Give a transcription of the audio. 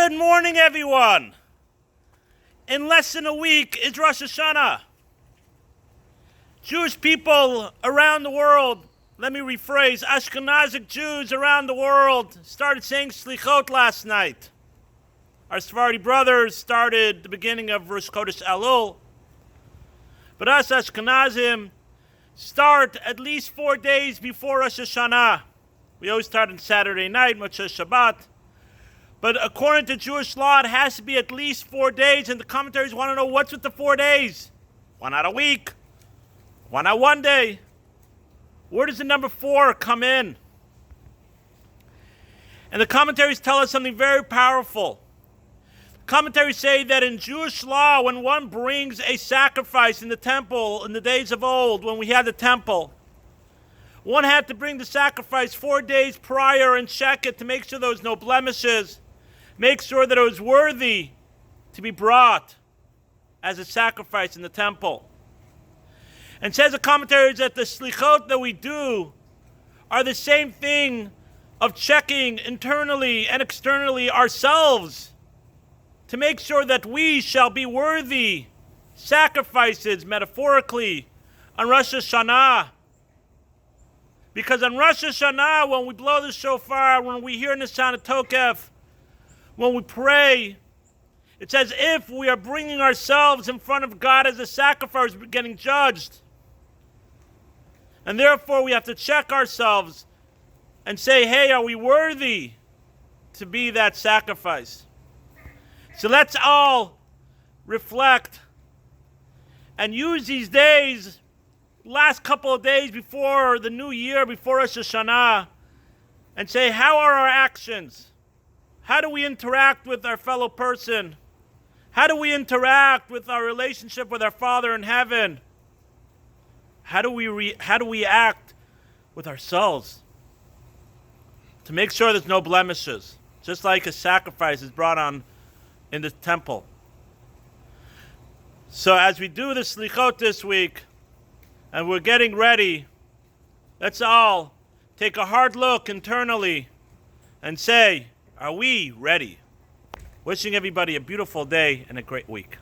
Good morning, everyone. In less than a week is Rosh Hashanah. Jewish people around the world, let me rephrase, Ashkenazic Jews around the world started saying Slichot last night. Our Sephardi brothers started the beginning of Rosh Chodesh Elul. But us Ashkenazim start at least 4 days before Rosh Hashanah. We always start on Saturday night, Motzei Shabbat. But according to Jewish law, it has to be at least 4 days, and the commentaries want to know what's with the 4 days. Why not a week? Why not 1 day? Where does the number 4 come in? And the commentaries tell us something very powerful. Commentaries say that in Jewish law, when one brings a sacrifice in the temple in the days of old, when we had the temple, one had to bring the sacrifice 4 days prior and check it to make sure there was no blemishes, make sure that it was worthy to be brought as a sacrifice in the temple. And says the commentaries that the slichot that we do are the same thing of checking internally and externally ourselves to make sure that we shall be worthy sacrifices, metaphorically, on Rosh Hashanah. Because on Rosh Hashanah, when we blow the shofar, when we hear the sound of Tokef, when we pray, it's as if we are bringing ourselves in front of God as a sacrifice, we're getting judged. And therefore, we have to check ourselves and say, hey, are we worthy to be that sacrifice? So let's all reflect and use these days, last couple of days before the new year, before Rosh Hashanah, and say, how are our actions? How do we interact with our fellow person? How do we interact with our relationship with our Father in heaven? How do we act with ourselves to make sure there's no blemishes, just like a sacrifice is brought on in the temple? So as we do the slichot this week, and we're getting ready, let's all take a hard look internally and say, are we ready? Wishing everybody a beautiful day and a great week.